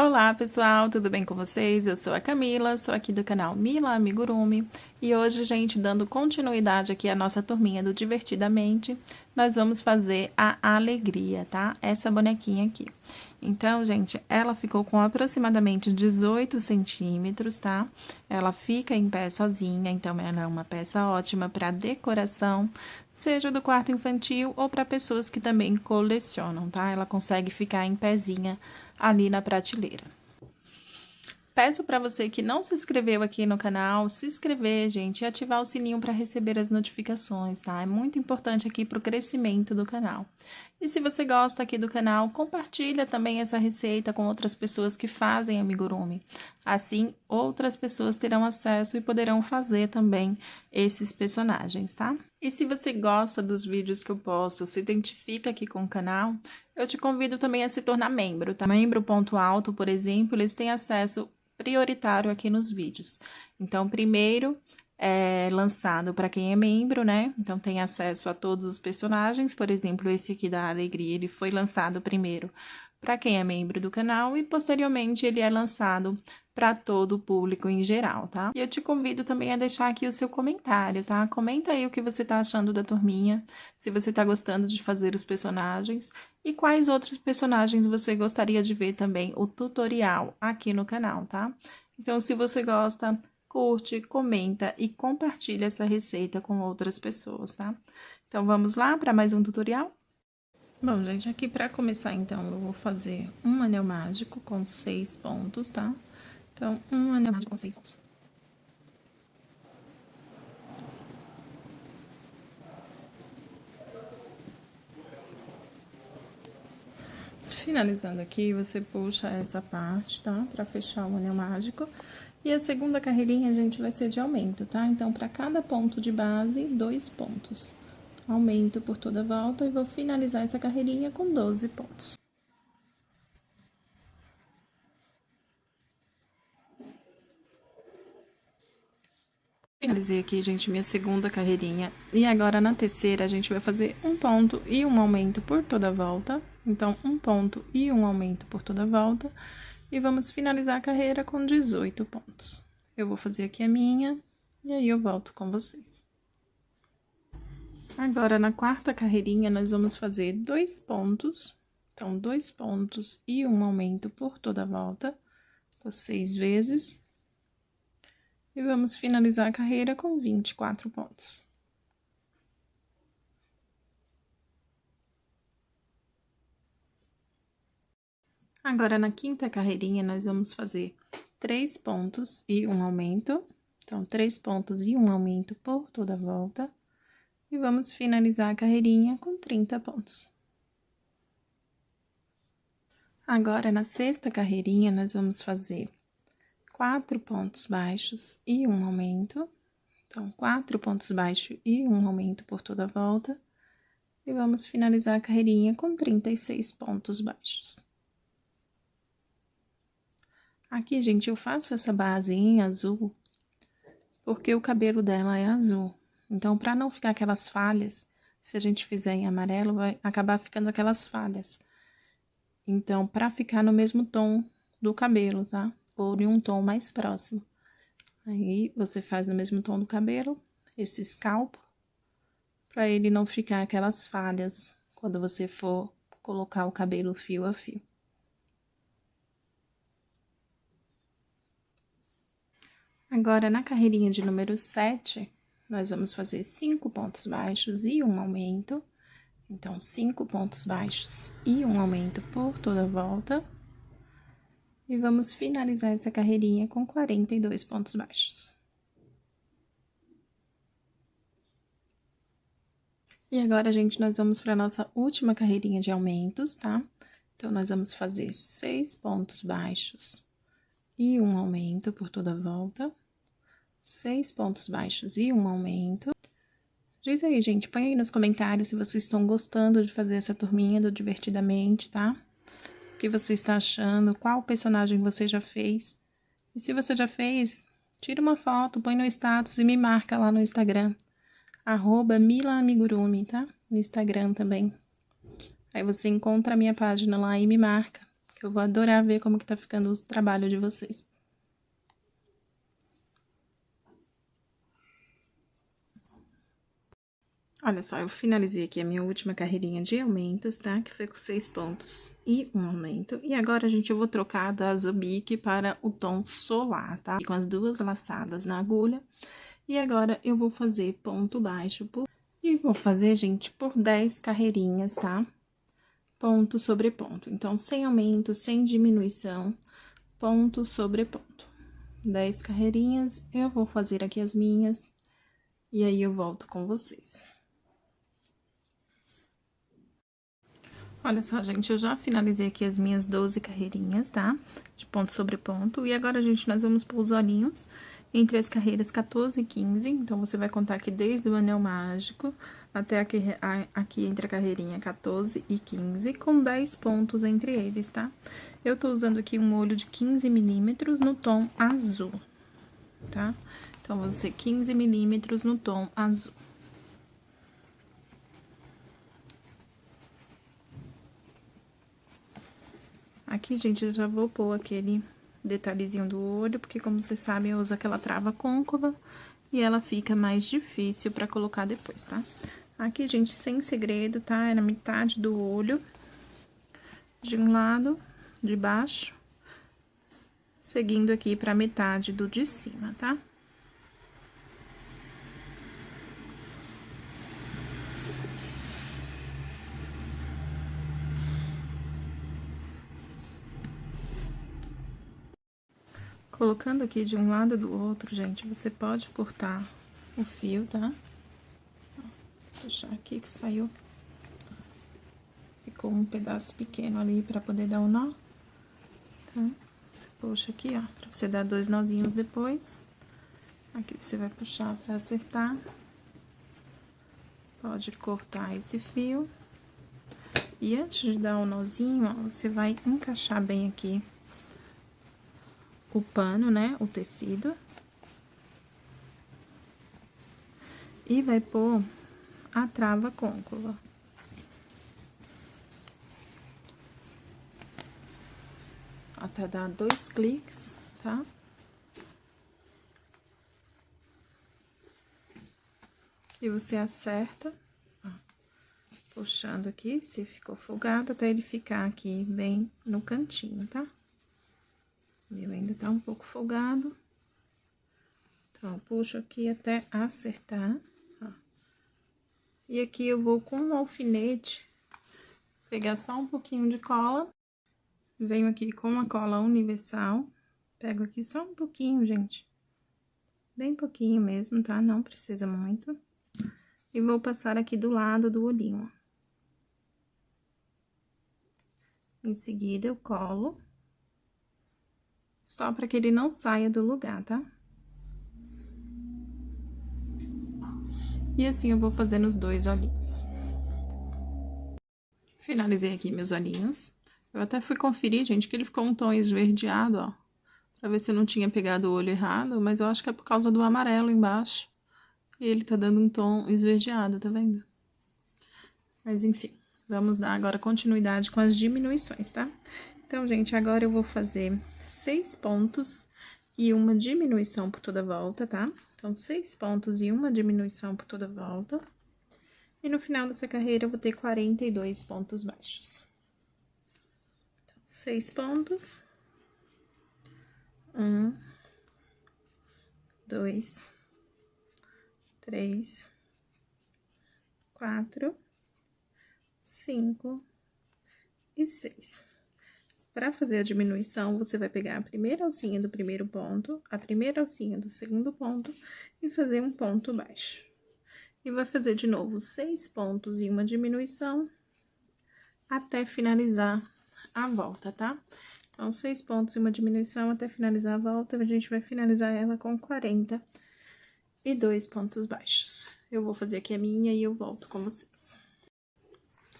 Olá pessoal, tudo bem com vocês? Eu sou a Camila, sou aqui do canal Mila Amigurumi e hoje, gente, dando continuidade aqui à nossa turminha do Divertidamente, nós vamos fazer a alegria, tá? Essa bonequinha aqui. Então, gente, ela ficou com aproximadamente 18 centímetros, tá? Ela fica em pé sozinha, então ela é uma peça ótima para decoração, seja do quarto infantil ou para pessoas que também colecionam, tá? Ela consegue ficar em pezinha ali na prateleira. Peço para você que não se inscreveu aqui no canal, se inscrever, gente, e ativar o sininho para receber as notificações, tá? É muito importante aqui para o crescimento do canal. E se você gosta aqui do canal, compartilha também essa receita com outras pessoas que fazem amigurumi. Assim, outras pessoas terão acesso e poderão fazer também esses personagens, tá? E se você gosta dos vídeos que eu posto, se identifica aqui com o canal, eu te convido também a se tornar membro, tá? Membro Ponto Alto, por exemplo, eles têm acesso prioritário aqui nos vídeos. Então, primeiro é lançado para quem é membro, né? Então, tem acesso a todos os personagens. Por exemplo, esse aqui da Alegria, ele foi lançado primeiro para quem é membro do canal e, posteriormente, ele é lançado para todo o público em geral, tá? E eu te convido também a deixar aqui o seu comentário, tá? Comenta aí o que você tá achando da turminha, se você tá gostando de fazer os personagens e quais outros personagens você gostaria de ver também o tutorial aqui no canal, tá? Então, se você gosta, curte, comenta e compartilha essa receita com outras pessoas, tá? Então, vamos lá para mais um tutorial? Bom, gente, aqui para começar, então, eu vou fazer um anel mágico com 6 pontos, tá? Então, um anel mágico com 6 pontos. Finalizando aqui, você puxa essa parte, tá? Pra fechar o anel mágico. E a segunda carreirinha, gente, vai ser de aumento, tá? Então, para cada ponto de base, 2 pontos. Aumento por toda a volta e vou finalizar essa carreirinha com 12 pontos. Finalizei aqui, gente, minha segunda carreirinha. E agora, na terceira, a gente vai fazer um ponto e um aumento por toda a volta. Então, um ponto e um aumento por toda a volta. E vamos finalizar a carreira com 18 pontos. Eu vou fazer aqui a minha e aí eu volto com vocês. Agora, na quarta carreirinha, nós vamos fazer 2 pontos. Então, 2 pontos e um aumento por toda a volta, por 6 vezes. E vamos finalizar a carreira com 24 pontos. Agora, na quinta carreirinha, nós vamos fazer 3 pontos e um aumento. Então, 3 pontos e um aumento por toda a volta. E vamos finalizar a carreirinha com 30 pontos. Agora, na sexta carreirinha, nós vamos fazer 4 pontos baixos e um aumento. Então, 4 pontos baixos e um aumento por toda a volta. E vamos finalizar a carreirinha com 36 pontos baixos. Aqui, gente, eu faço essa base em azul, porque o cabelo dela é azul. Então, para não ficar aquelas falhas, se a gente fizer em amarelo, vai acabar ficando aquelas falhas. Então, para ficar no mesmo tom do cabelo, tá? Ou em um tom mais próximo. Aí, você faz no mesmo tom do cabelo, esse escalpo, para ele não ficar aquelas falhas quando você for colocar o cabelo fio a fio. Agora, na carreirinha de número 7, nós vamos fazer 5 pontos baixos e um aumento. Então, 5 pontos baixos e um aumento por toda a volta. E vamos finalizar essa carreirinha com 42 pontos baixos. E agora, gente, nós vamos para a nossa última carreirinha de aumentos, tá? Então, nós vamos fazer 6 pontos baixos e um aumento por toda a volta. 6 pontos baixos e um aumento. Diz aí, gente, põe aí nos comentários se vocês estão gostando de fazer essa turminha do Divertidamente, tá? O que você está achando, qual personagem você já fez. E se você já fez, tira uma foto, põe no status e me marca lá no Instagram. @milaamigurumi, tá? No Instagram também. Aí você encontra a minha página lá e me marca, Eu vou adorar ver como que tá ficando o trabalho de vocês. Olha só, eu finalizei aqui a minha última carreirinha de aumentos, tá? Que foi com 6 pontos e um aumento. E agora, gente, eu vou trocar da Azul Bic para o tom solar, tá? Com as 2 laçadas na agulha. E agora, eu vou fazer ponto baixo e vou fazer, gente, por 10 carreirinhas, tá? Ponto sobre ponto. Então, sem aumento, sem diminuição, ponto sobre ponto. 10 carreirinhas, eu vou fazer aqui as minhas. E aí, eu volto com vocês. Olha só, gente, eu já finalizei aqui as minhas 12 carreirinhas, tá? De ponto sobre ponto. E agora, gente, nós vamos pôr os olhinhos entre as carreiras 14 e 15. Então, você vai contar aqui desde o anel mágico até aqui entre a carreirinha 14 e 15, com 10 pontos entre eles, tá? Eu tô usando aqui um olho de 15 milímetros no tom azul, tá? Então, vão ser 15 milímetros no tom azul. Aqui, gente, eu já vou pôr aquele detalhezinho do olho, porque, como vocês sabem, eu uso aquela trava côncava e ela fica mais difícil pra colocar depois, tá? Aqui, gente, sem segredo, tá? É na metade do olho, de um lado, de baixo, seguindo aqui pra metade do de cima, tá? Colocando aqui de um lado do outro, gente, você pode cortar o fio, tá? Vou puxar aqui que saiu. Ficou um pedaço pequeno ali pra poder dar o nó, tá? Você puxa aqui, ó, pra você dar 2 nozinhos depois. Aqui você vai puxar pra acertar. Pode cortar esse fio. E antes de dar o nozinho, ó, você vai encaixar bem aqui o pano, né, o tecido. E vai pôr a trava côncava. Até dar 2 cliques, tá? E você acerta, ó, puxando aqui, se ficou folgado, até ele ficar aqui bem no cantinho, tá? O meu ainda tá um pouco folgado. Então, eu puxo aqui até acertar, ó. E aqui eu vou com um alfinete pegar só um pouquinho de cola. Venho aqui com a cola universal. Pego aqui só um pouquinho, gente. Bem pouquinho mesmo, tá? Não precisa muito. E vou passar aqui do lado do olhinho, ó. Em seguida, eu colo. Só para que ele não saia do lugar, tá? E assim eu vou fazendo os 2 olhinhos. Finalizei aqui meus olhinhos. Eu até fui conferir, gente, que ele ficou um tom esverdeado, ó. Pra ver se eu não tinha pegado o olho errado, mas eu acho que é por causa do amarelo embaixo. E ele tá dando um tom esverdeado, tá vendo? Mas enfim, vamos dar agora continuidade com as diminuições, tá? Então, gente, agora eu vou fazer 6 pontos e uma diminuição por toda a volta, tá? Então, 6 pontos e uma diminuição por toda a volta. E no final dessa carreira, eu vou ter 42 pontos baixos. Então, 6 pontos. 1, 2, 3, 4, 5 e 6. Para fazer a diminuição, você vai pegar a primeira alcinha do primeiro ponto, a primeira alcinha do segundo ponto e fazer um ponto baixo. E vai fazer de novo 6 pontos e uma diminuição até finalizar a volta, tá? Então, 6 pontos e uma diminuição até finalizar a volta, a gente vai finalizar ela com 42 pontos baixos. Eu vou fazer aqui a minha e eu volto com vocês.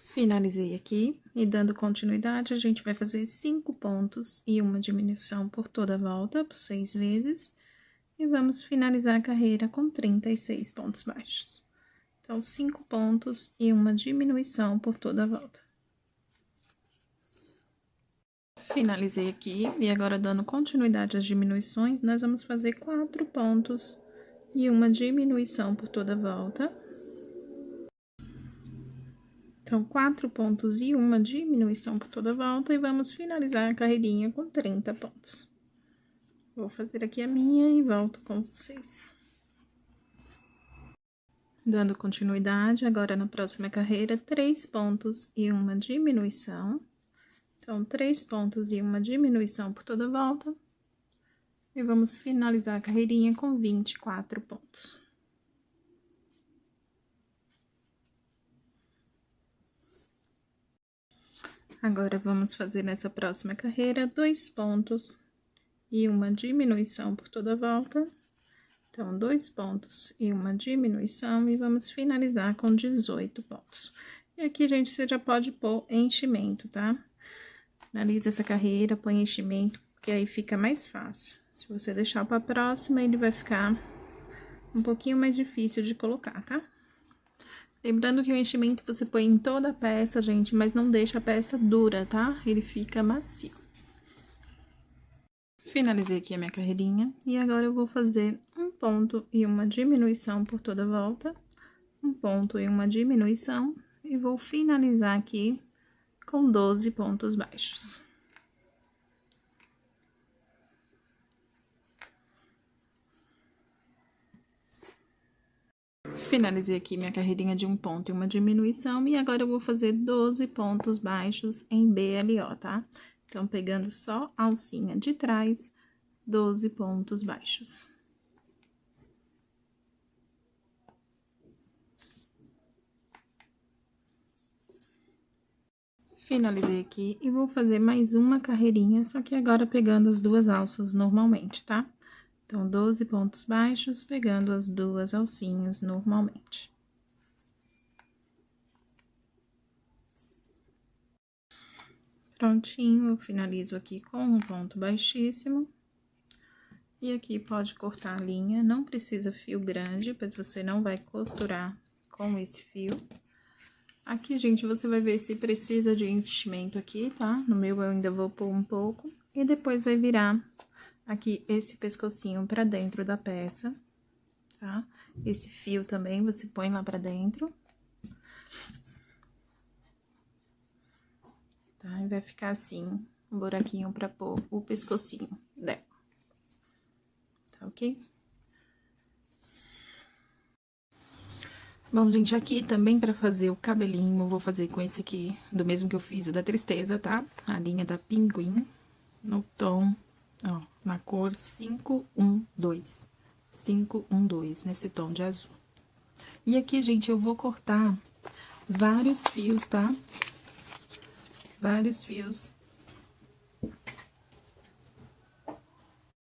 Finalizei aqui, e dando continuidade, a gente vai fazer 5 pontos e uma diminuição por toda a volta, 6 vezes, e vamos finalizar a carreira com 36 pontos baixos. Então, 5 pontos e uma diminuição por toda a volta. Finalizei aqui, e agora dando continuidade às diminuições, nós vamos fazer 4 pontos e uma diminuição por toda a volta. Então, 4 pontos e uma diminuição por toda a volta, e vamos finalizar a carreirinha com 30 pontos. Vou fazer aqui a minha e volto com vocês. Dando continuidade, agora na próxima carreira, 3 pontos e uma diminuição. Então, 3 pontos e uma diminuição por toda a volta. E vamos finalizar a carreirinha com 24 pontos. Agora, vamos fazer nessa próxima carreira 2 pontos e uma diminuição por toda a volta. Então, 2 pontos e uma diminuição, e vamos finalizar com 18 pontos. E aqui, gente, você já pode pôr enchimento, tá? Finaliza essa carreira, põe enchimento, porque aí fica mais fácil. Se você deixar pra próxima, ele vai ficar um pouquinho mais difícil de colocar, tá? Lembrando que o enchimento você põe em toda a peça, gente, mas não deixa a peça dura, tá? Ele fica macio. Finalizei aqui a minha carreirinha, e agora eu vou fazer um ponto e uma diminuição por toda a volta, um ponto e uma diminuição, e vou finalizar aqui com 12 pontos baixos. Finalizei aqui minha carreirinha de um ponto e uma diminuição, e agora eu vou fazer 12 pontos baixos em BLO, tá? Então, pegando só a alcinha de trás, 12 pontos baixos. Finalizei aqui e vou fazer mais uma carreirinha, só que agora pegando as duas alças normalmente, tá? Então, 12 pontos baixos, pegando as duas alcinhas normalmente. Prontinho, eu finalizo aqui com um ponto baixíssimo. E aqui pode cortar a linha, não precisa fio grande, pois você não vai costurar com esse fio. Aqui, gente, você vai ver se precisa de enchimento aqui, tá? No meu eu ainda vou pôr um pouco. E depois vai virar aqui esse pescocinho pra dentro da peça, tá? Esse fio também você põe lá pra dentro. Tá? E vai ficar assim, um buraquinho pra pôr o pescocinho dela. Tá ok? Bom, gente, aqui também pra fazer o cabelinho, eu vou fazer com esse aqui, do mesmo que eu fiz o da tristeza, tá? A linha da pinguim, no tom, ó, na cor 512. 512, nesse tom de azul. E aqui, gente, eu vou cortar vários fios, tá? Vários fios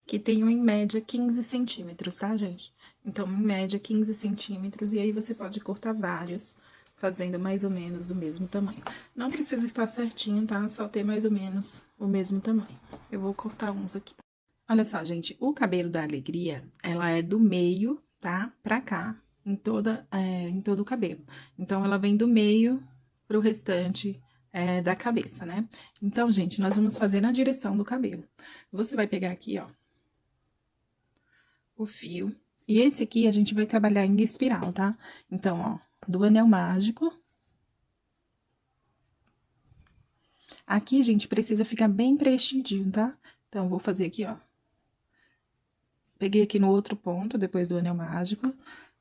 que tenham em média 15 centímetros, tá, gente? Então, em média 15 centímetros, e aí você pode cortar vários, fazendo mais ou menos do mesmo tamanho. Não precisa estar certinho, tá? Só ter mais ou menos o mesmo tamanho. Eu vou cortar uns aqui. Olha só, gente, o cabelo da Alegria, ela é do meio, tá? Pra cá, em todo o cabelo. Então, ela vem do meio pro restante da cabeça, né? Então, gente, nós vamos fazer na direção do cabelo. Você vai pegar aqui, ó, o fio. E esse aqui a gente vai trabalhar em espiral, tá? Então, ó, do anel mágico. Aqui, gente, precisa ficar bem preenchidinho, tá? Então, vou fazer aqui, ó. Peguei aqui no outro ponto, depois do anel mágico.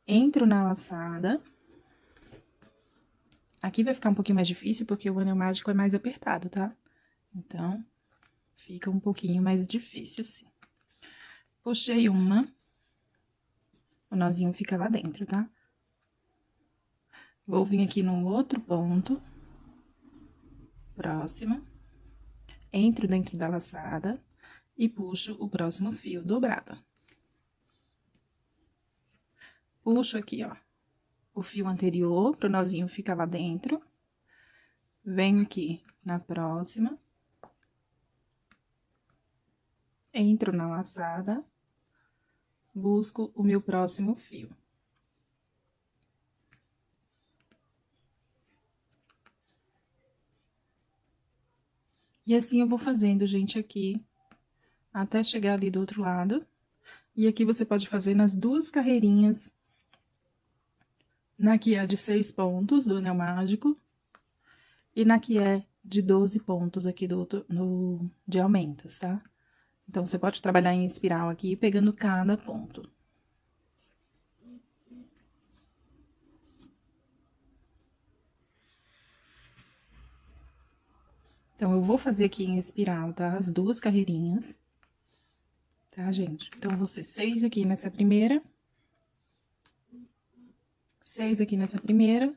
Entro na laçada. Aqui vai ficar um pouquinho mais difícil, porque o anel mágico é mais apertado, tá? Então, fica um pouquinho mais difícil, sim. Puxei uma. O nozinho fica lá dentro, tá? Vou vir aqui no outro ponto. Próximo. Entro dentro da laçada e puxo o próximo fio dobrado. Puxo aqui, ó, o fio anterior, pro nozinho ficar lá dentro. Venho aqui na próxima. Entro na laçada. Busco o meu próximo fio. E assim eu vou fazendo, gente, aqui, até chegar ali do outro lado. E aqui você pode fazer nas duas carreirinhas, na que é de 6 pontos do anel mágico, e na que é de 12 pontos aqui de aumentos, tá? Então, você pode trabalhar em espiral aqui, pegando cada ponto. Então, eu vou fazer aqui em espiral, tá? As duas carreirinhas. Tá, gente? Então, vou ser 6 aqui nessa primeira. 6 aqui nessa primeira.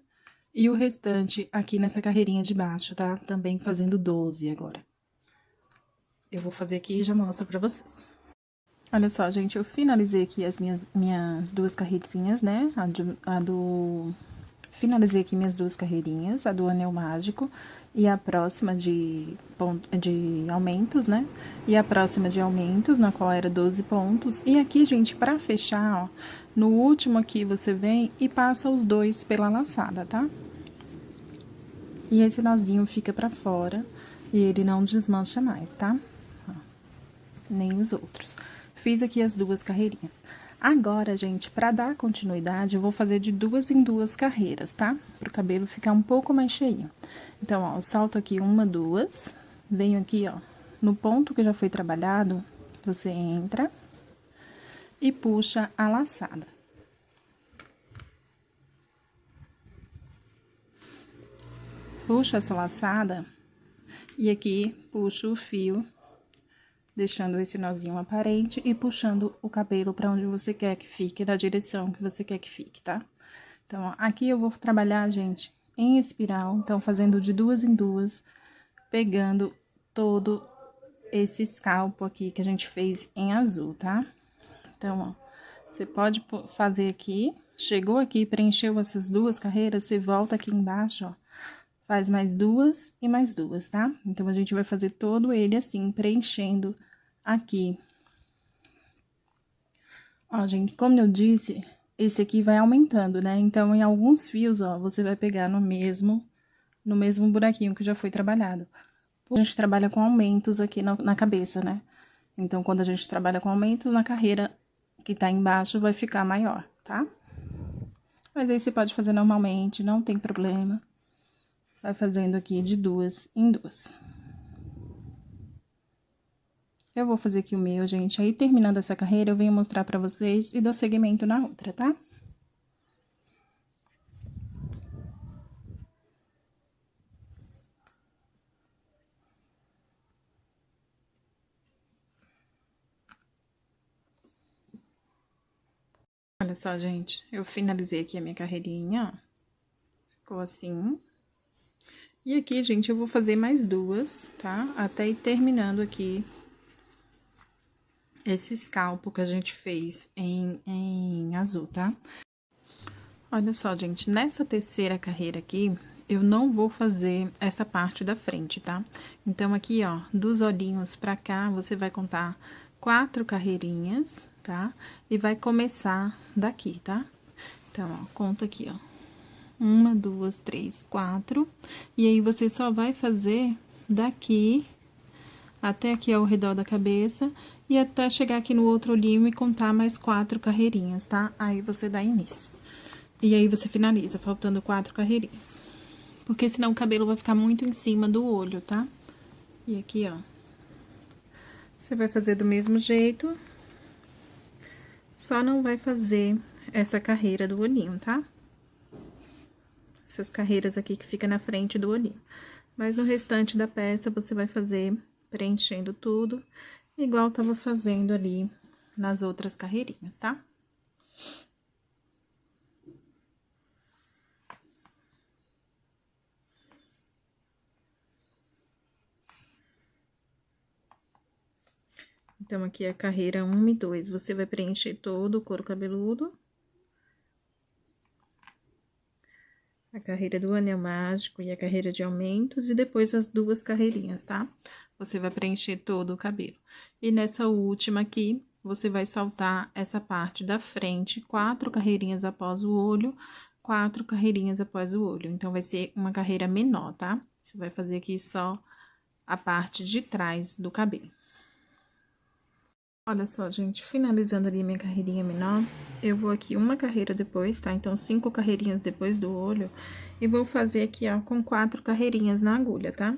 E o restante aqui nessa carreirinha de baixo, tá? Também fazendo 12 agora. Eu vou fazer aqui e já mostro pra vocês. Olha só, gente, eu finalizei aqui as minhas duas carreirinhas, né? Finalizei aqui minhas duas carreirinhas, a do anel mágico e a próxima de aumentos, né? E a próxima de aumentos, na qual era 12 pontos. E aqui, gente, pra fechar, ó, no último aqui você vem e passa os dois pela laçada, tá? E esse nozinho fica pra fora e ele não desmancha mais, tá? Ó, nem os outros. Fiz aqui as duas carreirinhas. Agora, gente, pra dar continuidade, eu vou fazer de 2 em 2 carreiras, tá? Pro cabelo ficar um pouco mais cheinho. Então, ó, eu salto aqui 1, 2, venho aqui, ó, no ponto que já foi trabalhado, você entra e puxa a laçada. Puxo essa laçada e aqui puxo o fio, deixando esse nozinho aparente e puxando o cabelo para onde você quer que fique, na direção que você quer que fique, tá? Então, ó, aqui eu vou trabalhar, gente, em espiral, então, fazendo de 2 em 2, pegando todo esse escalpo aqui que a gente fez em azul, tá? Então, ó, você pode fazer aqui, chegou aqui, preencheu essas duas carreiras, você volta aqui embaixo, ó, faz mais duas e mais duas, tá? Então, a gente vai fazer todo ele assim, preenchendo aqui. Ó, gente, como eu disse, esse aqui vai aumentando, né? Então, em alguns fios, ó, você vai pegar no mesmo buraquinho que já foi trabalhado. A gente trabalha com aumentos aqui na cabeça, né? Então, quando a gente trabalha com aumentos, na carreira que tá embaixo vai ficar maior, tá? Mas aí você pode fazer normalmente, não tem problema. Vai fazendo aqui de 2 em 2. Eu vou fazer aqui o meu, gente. Aí, terminando essa carreira, eu venho mostrar pra vocês e dou seguimento na outra, tá? Olha só, gente. Eu finalizei aqui a minha carreirinha, ó. Ficou assim. E aqui, gente, eu vou fazer mais duas, tá? Até ir terminando aqui esse escalpo que a gente fez em azul, tá? Olha só, gente, nessa terceira carreira aqui, eu não vou fazer essa parte da frente, tá? Então, aqui, ó, dos olhinhos pra cá, você vai contar 4 carreirinhas, tá? E vai começar daqui, tá? Então, ó, conta aqui, ó. 1, 2, 3, 4. E aí, você só vai fazer daqui até aqui ao redor da cabeça e até chegar aqui no outro olhinho e contar mais 4 carreirinhas, tá? Aí, você dá início. E aí, você finaliza, faltando 4 carreirinhas. Porque senão o cabelo vai ficar muito em cima do olho, tá? E aqui, ó. Você vai fazer do mesmo jeito. Só não vai fazer essa carreira do olhinho, tá? Essas carreiras aqui que fica na frente do olhinho. Mas no restante da peça, você vai fazer preenchendo tudo, igual tava fazendo ali nas outras carreirinhas, tá? Então, aqui é a carreira 1 e 2, você vai preencher todo o couro cabeludo. A carreira do anel mágico e a carreira de aumentos, e depois as duas carreirinhas, tá? Você vai preencher todo o cabelo. E nessa última aqui, você vai saltar essa parte da frente, 4 carreirinhas após o olho, 4 carreirinhas após o olho. Então, vai ser uma carreira menor, tá? Você vai fazer aqui só a parte de trás do cabelo. Olha só, gente, finalizando ali minha carreirinha menor, eu vou aqui uma carreira depois, tá? Então, 5 carreirinhas depois do olho, e vou fazer aqui, ó, com 4 carreirinhas na agulha, tá?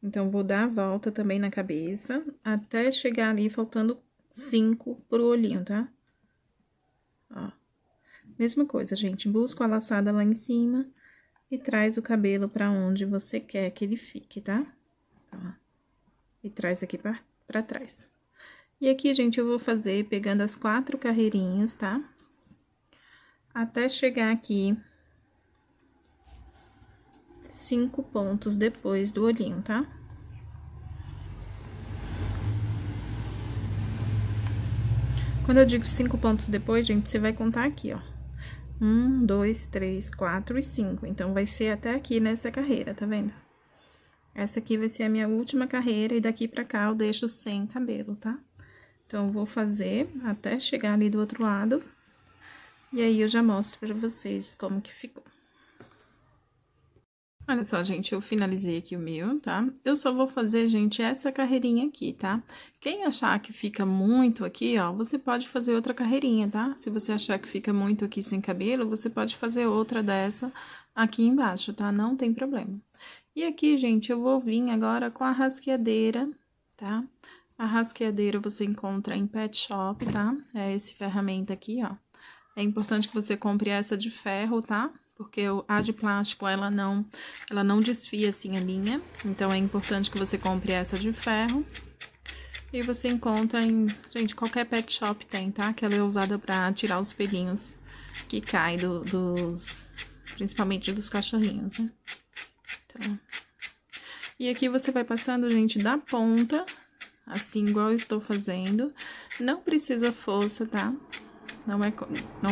Então, vou dar a volta também na cabeça, até chegar ali faltando 5 pro olhinho, tá? Ó. Mesma coisa, gente, busca a laçada lá em cima e traz o cabelo pra onde você quer que ele fique, tá? Ó. E traz aqui pra trás. E aqui, gente, eu vou fazer pegando as 4 carreirinhas, tá? Até chegar aqui 5 pontos depois do olhinho, tá? Quando eu digo 5 pontos depois, gente, você vai contar aqui, ó. 1, 2, 3, 4 e 5. Então, vai ser até aqui nessa carreira, tá vendo? Essa aqui vai ser a minha última carreira e daqui pra cá eu deixo sem cabelo, tá? Então, eu vou fazer até chegar ali do outro lado. E aí, eu já mostro pra vocês como que ficou. Olha só, gente, eu finalizei aqui o meu, tá? Eu só vou fazer, gente, essa carreirinha aqui, tá? Quem achar que fica muito aqui, ó, você pode fazer outra carreirinha, tá? Se você achar que fica muito aqui sem cabelo, você pode fazer outra dessa aqui embaixo, tá? Não tem problema. E aqui, gente, eu vou vir agora com a rasqueadeira, tá? A rasqueadeira você encontra em pet shop, tá? É esse ferramenta aqui, ó. É importante que você compre essa de ferro, tá? Porque a de plástico, ela não desfia assim a linha. Então, é importante que você compre essa de ferro. E você encontra em, gente, qualquer pet shop tem, tá? Que ela é usada pra tirar os pelinhos que caem principalmente dos cachorrinhos, né? Então, e aqui você vai passando, gente, da ponta, assim, igual eu estou fazendo. Não precisa força, tá? Não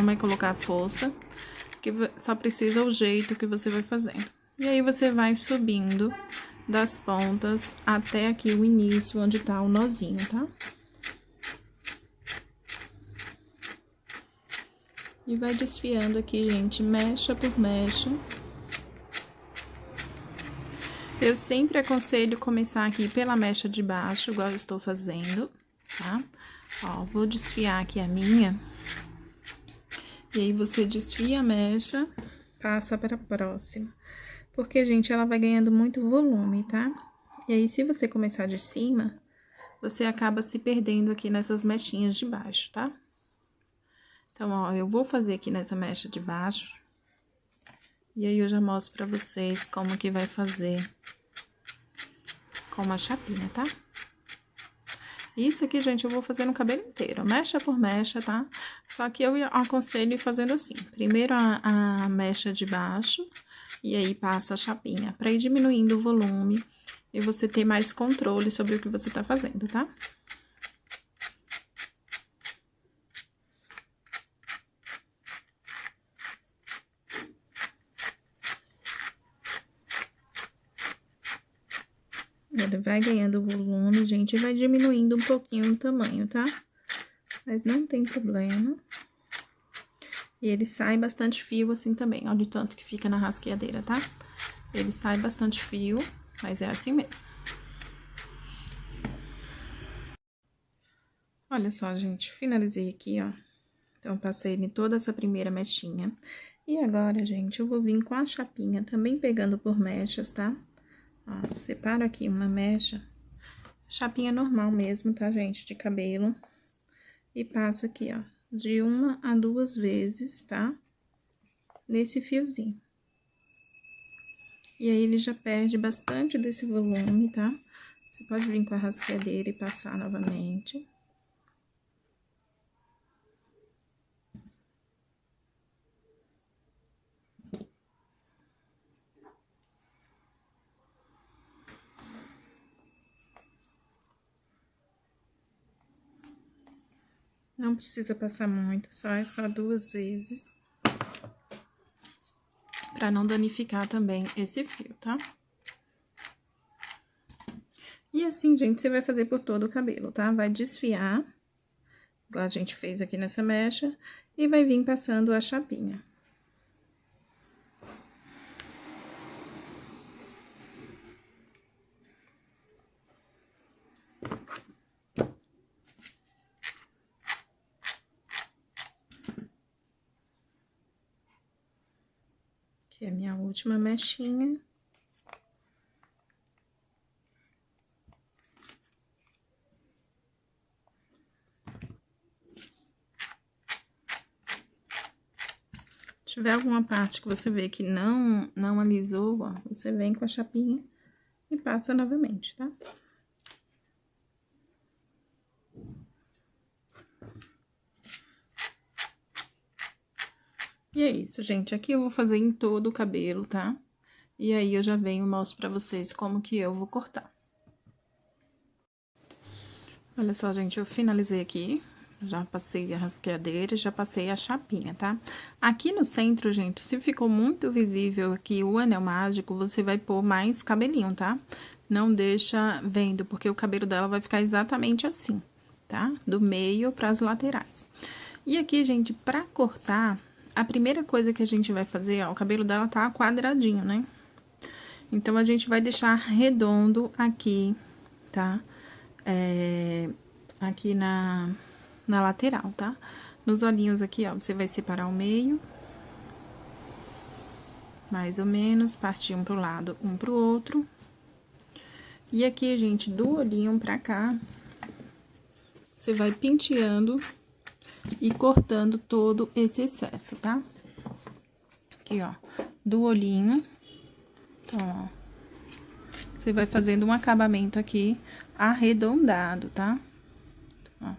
vai colocar força, que só precisa o jeito que você vai fazendo. E aí, você vai subindo das pontas até aqui o início, onde tá o nozinho, tá? E vai desfiando aqui, gente, mecha por mecha. Eu sempre aconselho começar aqui pela mecha de baixo, igual eu estou fazendo, tá? Ó, vou desfiar aqui a minha. E aí, você desfia a mecha, passa para a próxima. Porque, gente, ela vai ganhando muito volume, tá? E aí, se você começar de cima, você acaba se perdendo aqui nessas mechinhas de baixo, tá? Então, ó, eu vou fazer aqui nessa mecha de baixo. E aí, eu já mostro pra vocês como que vai fazer com uma chapinha, tá? Isso aqui, gente, eu vou fazer no cabelo inteiro, mecha por mecha, tá? Só que eu aconselho fazendo assim, primeiro a mecha de baixo, e aí passa a chapinha, pra ir diminuindo o volume e você ter mais controle sobre o que você tá fazendo, tá? Ele vai ganhando volume, gente, e vai diminuindo um pouquinho o tamanho, tá? Mas não tem problema. E ele sai bastante fio assim também, olha o tanto que fica na rasqueadeira, tá? Ele sai bastante fio, mas é assim mesmo. Olha só, gente, finalizei aqui, ó. Então, passei em toda essa primeira mechinha. E agora, gente, eu vou vir com a chapinha, também pegando por mechas, tá? Ó, separo aqui uma mecha, chapinha normal mesmo, tá, gente, de cabelo. E passo aqui, ó, de 1 a 2 vezes, tá? Nesse fiozinho. E aí, ele já perde bastante desse volume, tá? Você pode vir com a rasqueadeira e passar novamente. Não precisa passar muito, só 2 vezes. Pra não danificar também esse fio, tá? E assim, gente, você vai fazer por todo o cabelo, tá? Vai desfiar, igual a gente fez aqui nessa mecha, e vai vir passando a chapinha. Que é a minha última mechinha. Se tiver alguma parte que você vê que não alisou, ó, você vem com a chapinha e passa novamente, tá? E é isso, gente. Aqui eu vou fazer em todo o cabelo, tá? E aí, eu já venho e mostro pra vocês como que eu vou cortar. Olha só, gente, eu finalizei aqui. Já passei a rasqueadeira, já passei a chapinha, tá? Aqui no centro, gente, se ficou muito visível aqui o anel mágico, você vai pôr mais cabelinho, tá? Não deixa vendo, porque o cabelo dela vai ficar exatamente assim, tá? Do meio para as laterais. E aqui, gente, pra cortar, a primeira coisa que a gente vai fazer, ó, o cabelo dela tá quadradinho, né? Então, a gente vai deixar redondo aqui, tá? Aqui na lateral, tá? Nos olhinhos aqui, ó, você vai separar o meio. Mais ou menos, partir um pro lado, um pro outro. E aqui, gente, do olhinho pra cá, você vai penteando e cortando todo esse excesso, tá? Aqui, ó, do olhinho. Então, ó. Você vai fazendo um acabamento aqui arredondado, tá? Ó.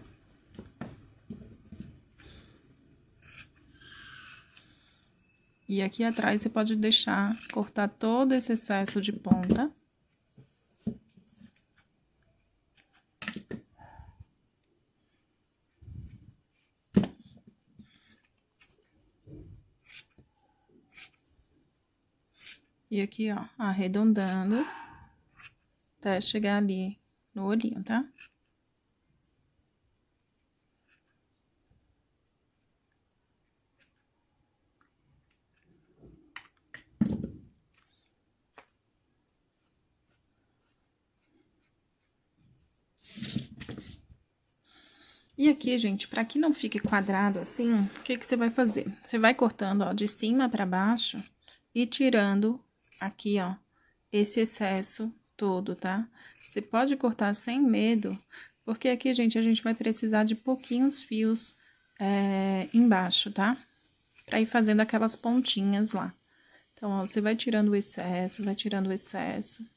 E aqui atrás você pode deixar cortar todo esse excesso de ponta. E aqui, ó, arredondando até chegar ali no olhinho, tá? E aqui, gente, pra que não fique quadrado assim, o que que você vai fazer? Você vai cortando, ó, de cima pra baixo e tirando aqui, ó, esse excesso todo, tá? Você pode cortar sem medo, porque aqui, gente, a gente vai precisar de pouquinhos fios embaixo, tá? Pra ir fazendo aquelas pontinhas lá. Então, ó, você vai tirando o excesso, vai tirando o excesso.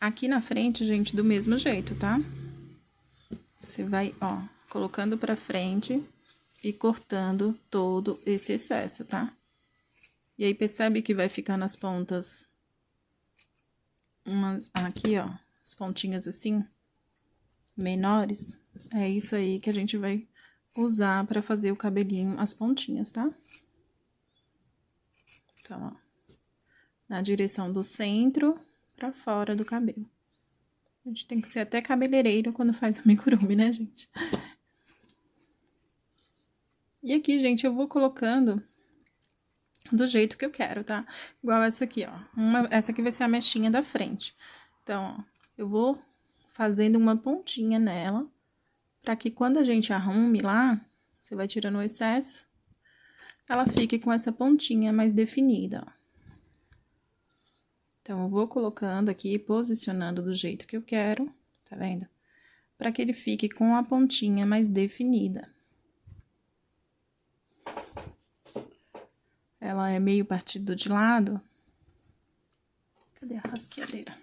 Aqui na frente, gente, do mesmo jeito, tá? Você vai, ó, colocando pra frente e cortando todo esse excesso, tá? E aí, percebe que vai ficar nas pontas umas, aqui, ó, as pontinhas assim, menores. É isso aí que a gente vai usar pra fazer o cabelinho, as pontinhas, tá? Então, ó, na direção do centro pra fora do cabelo. A gente tem que ser até cabeleireiro quando faz amigurumi, né, gente? E aqui, gente, eu vou colocando do jeito que eu quero, tá? Igual essa aqui, ó. Essa aqui vai ser a mechinha da frente. Então, ó, eu vou fazendo uma pontinha nela, pra que quando a gente arrume lá, você vai tirando o excesso, ela fique com essa pontinha mais definida, ó. Então, eu vou colocando aqui, posicionando do jeito que eu quero, tá vendo? Pra que ele fique com a pontinha mais definida. Ela é meio partido de lado. Cadê a rasqueadeira?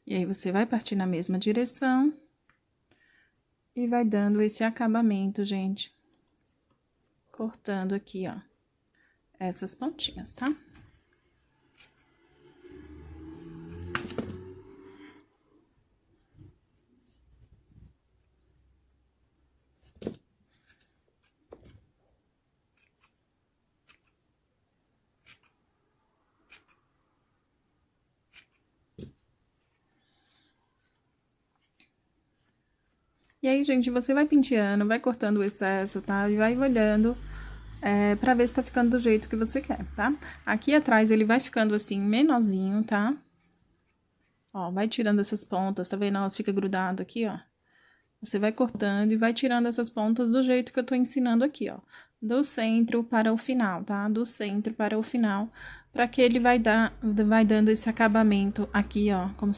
E aí, você vai partir na mesma direção e vai dando esse acabamento, gente. Cortando aqui, ó, essas pontinhas, tá? E aí, gente, você vai penteando, vai cortando o excesso, tá? E vai olhando pra ver se tá ficando do jeito que você quer, tá? Aqui atrás ele vai ficando assim, menorzinho, tá? Ó, vai tirando essas pontas, tá vendo? Ela fica grudado aqui, ó. Você vai cortando e vai tirando essas pontas do jeito que eu tô ensinando aqui, ó. Do centro para o final, tá? Do centro para o final, pra que ele vai dando esse acabamento aqui, ó, como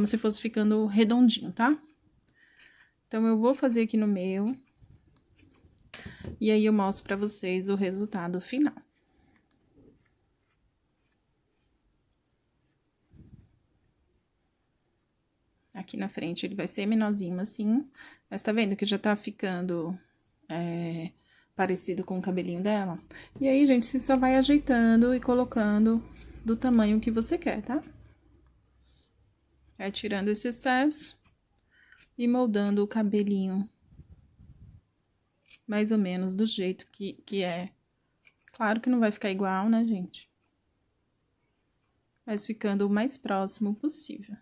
se fosse ficando redondinho, tá? Então, eu vou fazer aqui no meu. E aí, eu mostro pra vocês o resultado final. Aqui na frente ele vai ser menorzinho assim, mas tá vendo que já tá ficando parecido com o cabelinho dela? E aí, gente, você só vai ajeitando e colocando do tamanho que você quer, tá? Vai tirando esse excesso e moldando o cabelinho mais ou menos do jeito que é. Claro que não vai ficar igual, né, gente? Mas ficando o mais próximo possível.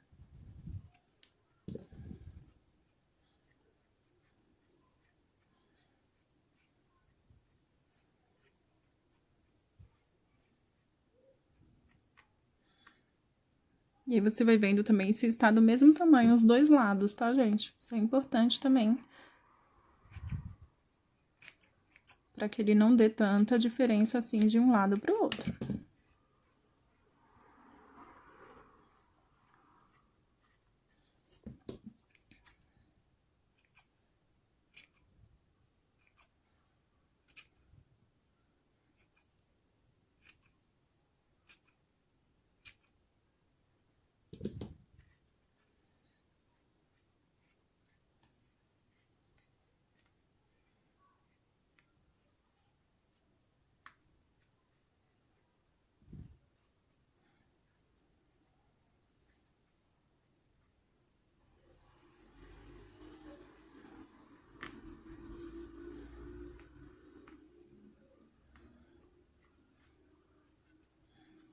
E aí, você vai vendo também se está do mesmo tamanho os dois lados, tá, gente? Isso é importante também. Para que ele não dê tanta diferença assim de um lado para o outro.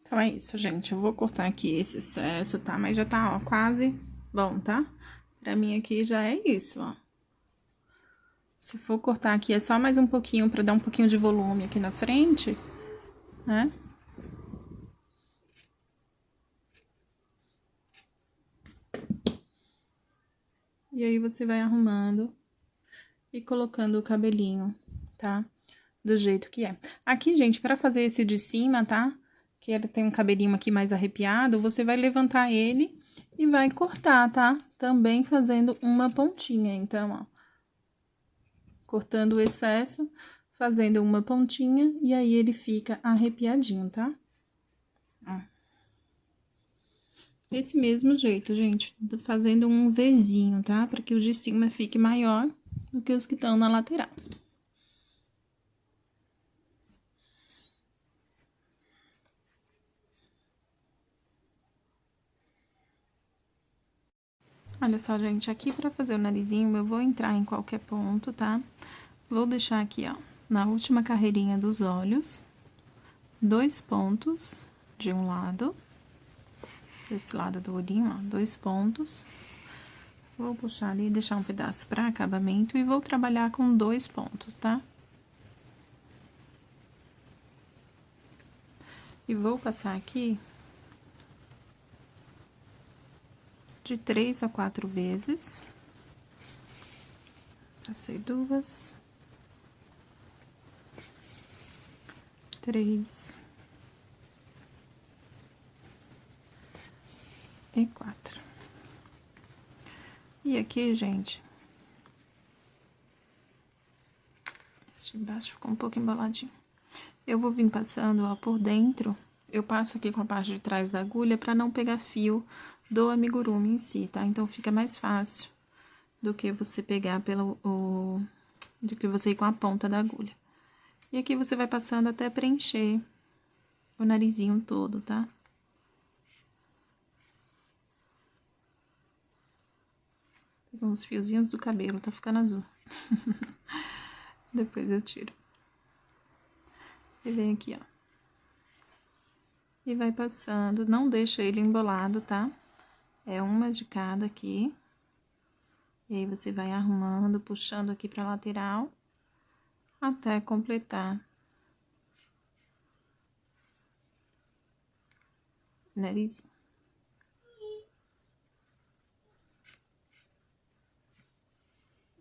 Então, é isso, gente. Eu vou cortar aqui esse excesso, tá? Mas já tá, ó, quase bom, tá? Pra mim aqui já é isso, ó. Se for cortar aqui, é só mais um pouquinho pra dar um pouquinho de volume aqui na frente, né? E aí, você vai arrumando e colocando o cabelinho, tá? Do jeito que é. Aqui, gente, pra fazer esse de cima, tá? Que ele tem um cabelinho aqui mais arrepiado, você vai levantar ele e vai cortar, tá? Também fazendo uma pontinha, então, ó. Cortando o excesso, fazendo uma pontinha, e aí ele fica arrepiadinho, tá? Ó. Desse mesmo jeito, gente, fazendo um Vzinho, tá? Pra que o de cima fique maior do que os que estão na lateral. Olha só, gente, aqui pra fazer o narizinho, eu vou entrar em qualquer ponto, tá? Vou deixar aqui, ó, na última carreirinha dos olhos, 2 pontos de um lado, desse lado do olhinho, ó, 2 pontos. Vou puxar ali e deixar um pedaço pra acabamento e vou trabalhar com 2 pontos, tá? E vou passar aqui de 3 a 4 vezes. Passei 2, 3 e 4. E aqui, gente, esse de baixo ficou um pouco emboladinho. Eu vou vir passando, ó, por dentro. Eu passo aqui com a parte de trás da agulha pra não pegar fio do amigurumi em si, tá? Então, fica mais fácil do que você pegar do que você ir com a ponta da agulha. E aqui você vai passando até preencher o narizinho todo, tá? Pegou uns fiozinhos do cabelo, tá ficando azul. Depois eu tiro. E vem aqui, ó. E vai passando, não deixa ele embolado, tá? É uma de cada aqui. E aí, você vai arrumando, puxando aqui pra lateral, até completar o nariz.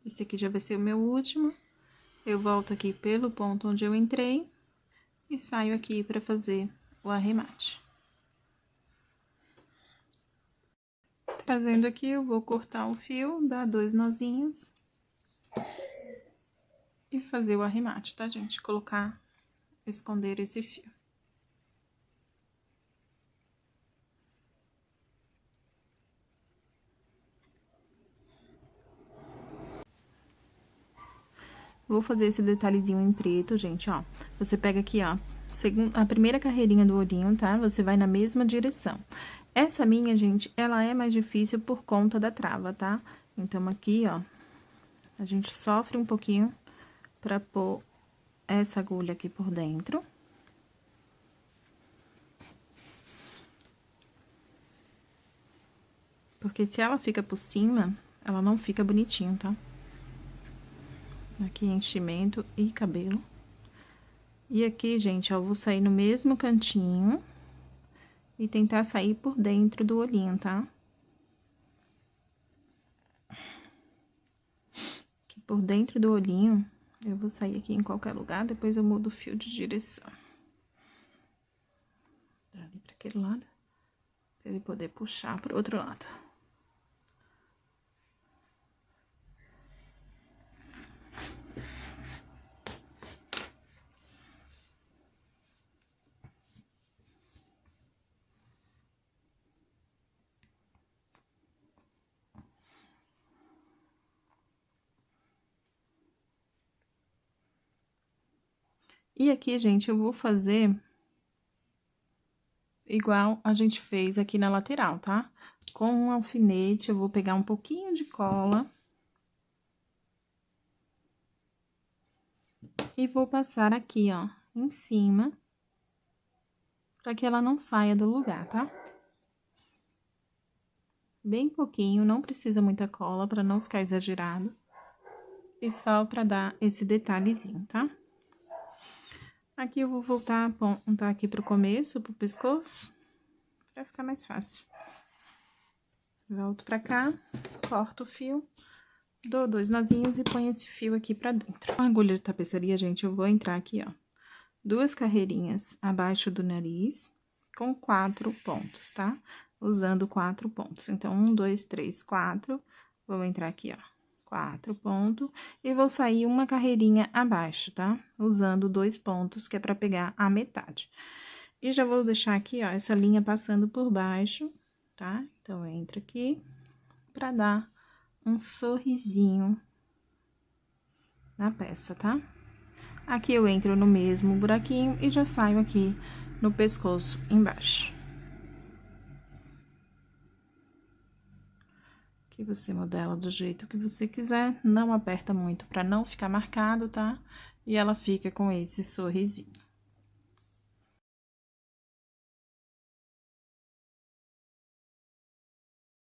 Esse aqui já vai ser o meu último. Eu volto aqui pelo ponto onde eu entrei e saio aqui pra fazer o arremate. Fazendo aqui, eu vou cortar o fio, dar 2 nozinhos e fazer o arremate, tá, gente? Colocar, esconder esse fio. Vou fazer esse detalhezinho em preto, gente, ó. Você pega aqui, ó, a primeira carreirinha do olhinho, tá? Você vai na mesma direção. Essa minha, gente, ela é mais difícil por conta da trava, tá? Então, aqui, ó, a gente sofre um pouquinho pra pôr essa agulha aqui por dentro. Porque se ela fica por cima, ela não fica bonitinho, tá? Aqui, enchimento e cabelo. E aqui, gente, ó, eu vou sair no mesmo cantinho e tentar sair por dentro do olhinho, tá? Aqui por dentro do olhinho, eu vou sair aqui em qualquer lugar, depois eu mudo o fio de direção. Dali pra aquele lado, pra ele poder puxar pro outro lado. E aqui, gente, eu vou fazer igual a gente fez aqui na lateral, tá? Com um alfinete, eu vou pegar um pouquinho de cola. E vou passar aqui, ó, em cima, pra que ela não saia do lugar, tá? Bem pouquinho, não precisa muita cola pra não ficar exagerado. E só pra dar esse detalhezinho, tá? Aqui eu vou voltar a apontar aqui pro começo, pro pescoço, pra ficar mais fácil. Volto pra cá, corto o fio, dou 2 nozinhos e ponho esse fio aqui pra dentro. Com a agulha de tapeçaria, gente, eu vou entrar aqui, ó, 2 carreirinhas abaixo do nariz, com 4 pontos, tá? Usando 4 pontos. Então, 1, 2, 3, 4, vou entrar aqui, ó. 4 pontos, e vou sair uma carreirinha abaixo, tá? Usando 2 pontos, que é pra pegar a metade. E já vou deixar aqui, ó, essa linha passando por baixo, tá? Então, entra aqui, pra dar um sorrisinho na peça, tá? Aqui eu entro no mesmo buraquinho e já saio aqui no pescoço embaixo. Que você modela do jeito que você quiser, não aperta muito pra não ficar marcado, tá? E ela fica com esse sorrisinho.